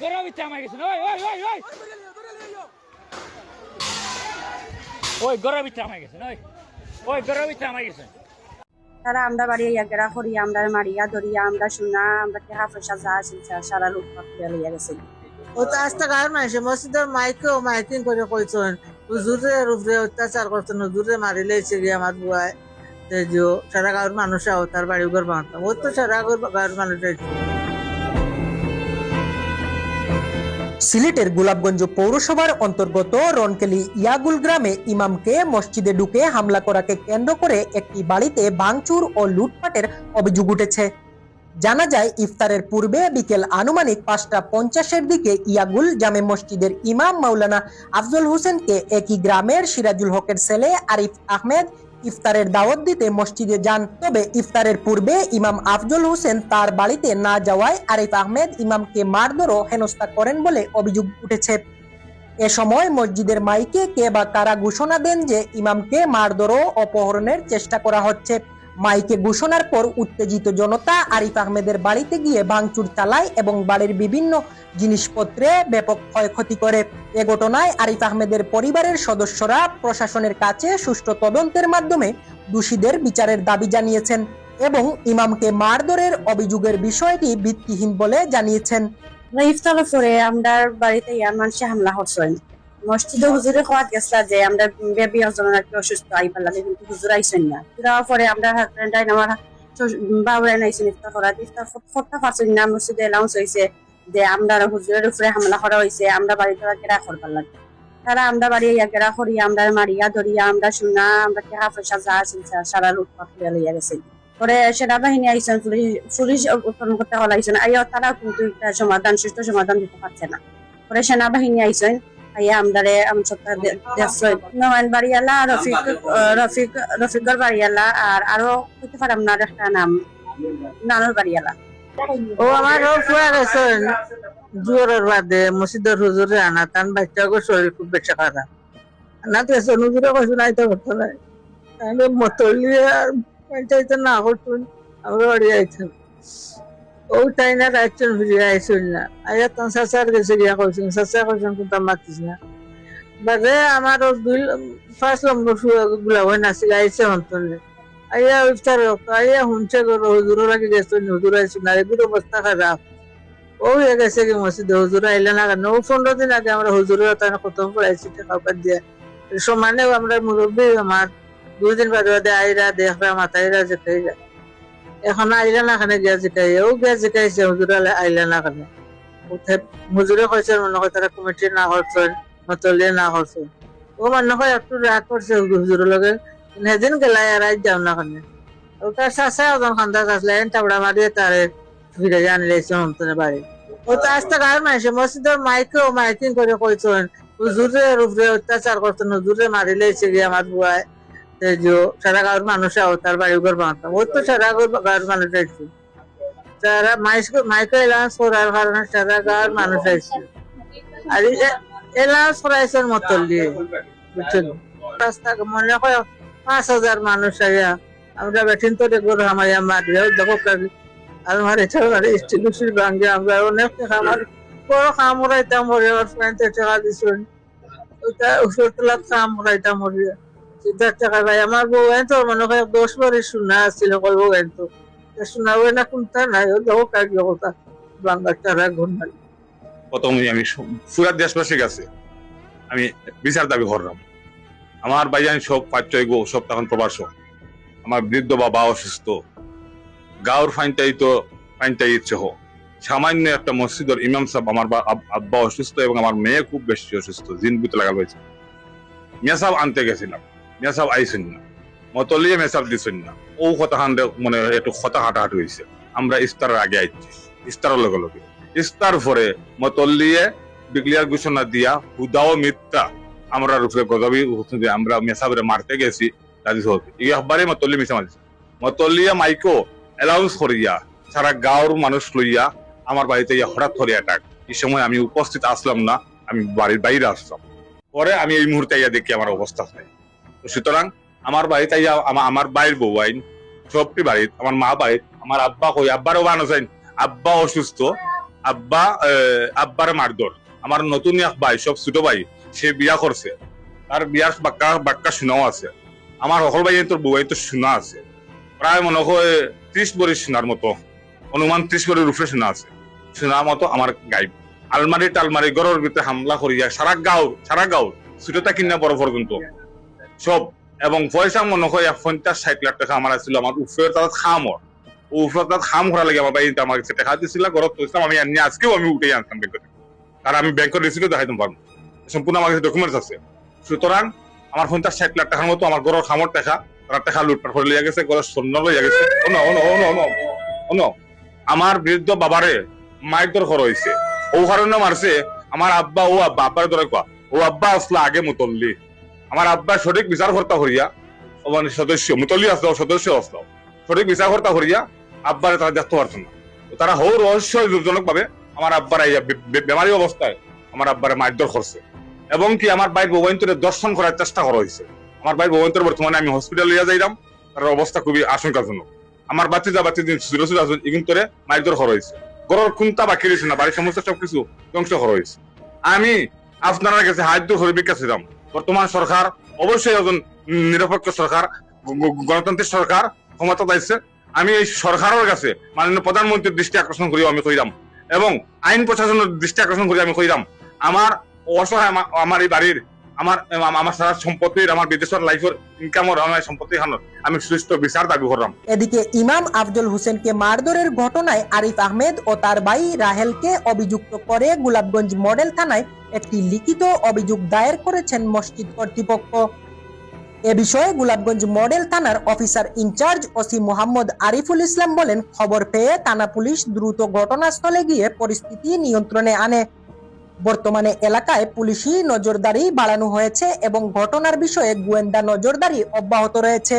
গরু ভিতরে আমার গেছে ওই ওই ওই ওই ওই গরু ভিতরে আমার গেছে ওই ওই গরু ভিতরে আমার গেছে তারা আমরা বাড়ি ইয়াগেরা করি আমরা মারিয়া ধরিয়া আমরা শুনা আমরা টেহা পয়সা যা আছে সারা লুটপাট করে লইয়া গেছে ও তো আস্তে গাঁর মানুষে মসজিদের মাইকিং করে কইছেন হুজুরে উপরে অত্যাচার করছেন হুজুরে মারিলে গিয়ে আমার বুয়ায় সারা গাঁর মানুষ তার বাড়ি ঘর বাঁধতাম ও তো সারা গাঁর মানুষ সিলেটের গোলাপগঞ্জ পৌরসভার অন্তর্গত রনকেলি ইয়াগুল গ্রামে ইমামকে মসজিদে ঢুকে হামলা করাকে কেন্দ্র করে একটি বাড়িতে ভাঙচুর ও লুটপাটের অভিযোগ উঠেছে। জানা যায় ইফতারের পূর্বে বিকেল আনুমানিক 5:50 দিকে ইয়াগুল জামে মসজিদের ইমাম মাওলানা আফজল হোসেনকে একই গ্রামের সিরাজুল হকের ছেলে আরিফ আহমেদ ইফতারের দাওয়াত দিতে মসজিদে যান। তবে ইফতারের পূর্বে ইমাম আফজল হোসেন তার বাড়িতে না যাওয়ায় আরিফ আহমেদ ইমামকে মারধর ও হেনস্থা করেন বলে অভিযোগ উঠেছে। এ সময় মসজিদের মাইকে কে বা কারা ঘোষণা দেন যে ইমামকে মারধর ও অপহরণের চেষ্টা করা হচ্ছে। মাইকে ঘোষণার পর উত্তেজিত জনতা আরিফ আহমেদের বাড়িতে গিয়ে ভাঙচুর চালায় এবং বাড়ির বিভিন্ন জিনিসপত্রে ব্যাপক ক্ষয়ক্ষতি করে। এ ঘটনায় আরিফ আহমেদের পরিবারের সদস্যরা প্রশাসনের কাছে সুষ্ঠু তদন্তের মাধ্যমে দোষীদের বিচারের দাবি জানিয়েছেন এবং ইমামকে মারধরের অভিযোগের বিষয়টি ভিত্তিহীন বলে জানিয়েছেন। ইফতারের পরে আমরা বাড়িতে ইয়ার মানুষে হামলা করছেন মসজিদে হুজুরে খাওয়াত গেছিল যে আমরা বেবি হজন আর কি অসুস্থ আই পারলাম কিন্তু হুজুর আইছেন না তার পরে আমরা হাজবেন্ড আইন আমার বাবুরাই নাইছেন ইফতার করা ইফতার করতে পারছেন না মসজিদে এলাউন্স হয়েছে যে আমরা হুজুরের উপরে হামলা করা হয়েছে আমরা বাড়িতে গেরা করবার লাগে তারা আমরা বাড়ি গেরা করি আমরা মারিয়া ধরিয়া আমরা শুনা আমরা টেহা পয়সা যা আছে সারা লুটপাট করে লইয়া গেছে পরে সেনাবাহিনী আইসেন পুলিশ কর্মকর্তা হল আইসেন আইয়া তারা কিন্তু একটা সমাধান সুষ্ঠু সমাধান দিতে পারছে না পরে সেনাবাহিনী আইসেন আইয়া আমদারে নয়ন বাড়িয়ালা রফিকর বাড়িয়ালা আর আরো হইতে পারে আপনার একটা নাম নানুর বাড়িয়ালা ও আমার ফুয়া গেছেন জোরের বাদে মসজিদের হুজুরে আনা তান বাচ্চাকে শরীর খুব বেশি খারাপ আনা তো এসে হুজুরে কইছেন আইতে করতে নাই তাহলে মতলিয়া চাইতে না করতেন আমরা বাড়ি আইতেন ও তাই না রাইছেন ফিরে আইসুন না আইয়া তখন চাচার গেছে গিয়া কইছেন চাচা কইছেন কিন্তু মাতিস না বাদে আমার 5 নম্বর গুলা হয়ে নাছিল আইসে হন্তনে আইয়া ইফতার আইয়া হুনছে হুজুর লাগে গেছেন হুজুর আইসুন না এগুলো অবস্থা খারাপ ও হয়ে গেছে কি মসজিদে হুজুর আইলে না কেন ও 15 দিন আগে আমরা হুজুরের তারা খতম পড়াইছি টাকা দিয়ে সমানেও আমরা মুরব্বী আমার 2 দিন বাদে আইরা দেখরা মাথায়রা যেতেই যায় এখন আইলা না খানে গিয়া জিকাই ও গিয়া জিকাইছে হুজুর আইলা না খানে হুজুরে কইছে মনে হয় তারা কমিটি না করছেন মতলিয়ে না করছেন ও মনে হয় একটু রাগ করছে হুজুরের লগে সেদিন গেলাই আর আজ যাও না খানে ও তার চাষা ওজন খান্দা আসলে টাবড়া মারিয়ে তারে ফিরে আনলেছে মমতনে বাড়ি ও তো আস্তে গাঁর মানুষে মসজিদের মাইকিং করে কইছেন হুজুরের উপরে অত্যাচার করছেন হুজুরে মারিলে গিয়ে আমার বুয়ায় সারা গাঁর মানুষ তার বাড়ি ঘর বাঁধতাম ও তো সারা গাঁর মানুষ আইছে সারা মাইকে এলাউন্স করার কারণে সারা গাঁর মানুষ আইছে আর এলাউন্স করাইছেন মতল দিয়ে বুঝছেন রাস্তা মনে হয় 5,000 মানুষ আইয়া আমরা বেঠিন তো ঘর হামাইয়া মারিয়া দেখো আমার এটা স্টিল ভাঙ্গে আমরা অনেক টাকা আমার বড় কাম করাইতাম মরিয়ার ফ্রেন্ডে টাকা দিছেন ওইটা 70 কাম করাইতাম মরিয়া টাকা ভাই আমার বউ তো মনে হয় 10 বারে শোনা ছিল কইব কিন্তু শোনাবো না কোনটা নাই ও যাও কাজ কথা বাংলা তারা ঘন্টা প্রথমে আমি পুরা দেশবাসীর কাছে আমি বিচার দাবি করলাম আমার ভাইজান সব পাঁচই গো সব তখন প্রবাস আমার বৃদ্ধ বাবা অসুস্থ গাঁর ফাইনটাই ইচ্ছে হোক সামান্য একটা মসজিদের ইমাম সাহেব আমার আব্বা অসুস্থ এবং আমার মেয়ে খুব বেশি অসুস্থ জিন বুতে লাগা হয়েছে মিয়া সাহেব আনতে গেছিলাম মিয়া সাহেব আইসেন না মতলিয়ে মেসাব দিছেন না ও কথা মানে একটু কথা হাঁটাহাঁটি হয়েছে আমরা ইফতারের আগে আইছি ইফতারের লগে লগে ইফতার পরে মতলিয়ে বিক্লিয়ার ঘোষণা দিয়া হুদাও মিথ্যা আমরা রূপে গজবি আমরা মেসাবের মারতে গেছি ইহবারে মতলি মিশা মারছে মতলিয়া মাইকো এলাউন্স করিয়া সারা গাঁর মানুষ লইয়া আমার বাড়িতে হঠাৎ করে অ্যাটাক এই সময় আমি উপস্থিত আসলাম না আমি বাড়ির বাইরে আসলাম পরে আমি এই মুহূর্তে ইয়া দেখি আমার অবস্থা হয় সুতরাং আমার বাড়িতে আমার বাইরের বউ আইন সবটি বাড়িত আমার মা বাড়িত আমার আব্বা কই আব্বারও বানো চাইন আব্বা অসুস্থ আব্বার মারধর। আমার নতুন এক ভাই, সব ছোট ভাই, সে বিয়া করছে, তার বিয়ার বাক্কা শোনাও আছে। আমার সকল ভাই তোর বউ তো শোনা আছে, প্রায় মনে হয় 30 বছর শোনার মতো, অনুমান 30 বছরের উপরে শোনা আছে। শোনার মতো আমার গাইব আলমারি টালমারি ঘরের ভিতরে হামলা করিয়া সারা গাঁও ছোটটা কিনা বড় পর্যন্ত সব। এবং পয়সা মনে হয় 50-60 লাখ টাকা আমার ছিল। আমার উপরে তার খাম করা লাগে আমার ভাই আমার কাছে টাকা দিয়েছিল, ঘরত পয়সা আমি আনি, আজকেও আমি উঠে আনতাম ব্যাংক থেকে, কারণ আমি ব্যাংকের রিসিপ্টও দেখাইতাম পারবো, সম্পূর্ণ আমার কাছে ডকুমেন্টস আছে। সুতরাং আমার 50-60 লাখ টাকার মতো আমার ঘরের খামর টাকা, তারা টাকা লুটপাট করে লিয়া গেছে, ঘরের স্বর্ণ লইয়া গেছে। আমার বৃদ্ধ বাবারে মাইক দর হয়েছে, ও কারণে মারছে। আমার আব্বা আব্বার ধরে কোয়া, ও আব্বা আসলে আগে মুতল্লি, আমার আব্বা সঠিক বিচার কর্তা করিয়া, মানে সদস্য মুতল্লি আসলো, সদস্য আসলো, সঠিক বিচার কর্তা করিয়া আব্বারে তারা দেখতে পারতো না। তারা হৌ রহস্যজনক ভাবে আমার আব্বার বেমারি অবস্থায় আমার আব্বারে মারধর করছে। এবং কি আমার ভাই বৌবাইন্তরে দর্শন করার চেষ্টা করা হয়েছে। আমার ভাই বৌবাইন্তর বর্তমানে আমি হসপিটাল লিয়া যাইলাম, তার অবস্থা খুবই আশঙ্কাজনক। আমার বাচ্চা ইগুন্তরে মারধর করা হয়েছে, ঘরের খুন্তা বাকি রয়েছে না, বাড়ির সমস্ত সবকিছু ধ্বংস করা হয়েছে। আমি আপনার কাছে হাত দূর করে বিকাশিলাম, বর্তমান সরকার অবশ্যই একজন নিরপেক্ষ সরকার, গণতান্ত্রিক সরকার ক্ষমতা পাইছে। আমি এই সরকারের কাছে মাননীয় প্রধানমন্ত্রীর দৃষ্টি আকর্ষণ করি আমি কইরাম, এবং আইন প্রশাসনের দৃষ্টি আকর্ষণ করি আমি কইরাম, আমার অসহায় আমার এই বাড়ির আমার সারা সম্পত্তির, আমার বিদেশের লাইফের ইনকামের, আমার সম্পত্তি আমি সুষ্ঠু বিচার দাবি করলাম। এদিকে ইমাম আফজল হোসেনকে মারধরের ঘটনায় আরিফ আহমেদ ও তার ভাই রাহেলকে অভিযুক্ত করে গোলাপগঞ্জ মডেল থানায় একটি লিখিত অভিযোগ দায়ের করেছেন মসজিদ কর্তৃপক্ষ। এ বিষয়ে গোলাপগঞ্জ মডেল থানার officer in charge OC Mohammad Ariful Islam বলেন, খবর পেয়ে থানা পুলিশ দ্রুত ঘটনাস্থলে গিয়ে পরিস্থিতি নিয়ন্ত্রণে আনে। বর্তমানে এলাকায় পুলিশি নজরদারি বাড়ানো হয়েছে এবং ঘটনার বিষয়ে গোয়েন্দা নজরদারি অব্যাহত রয়েছে।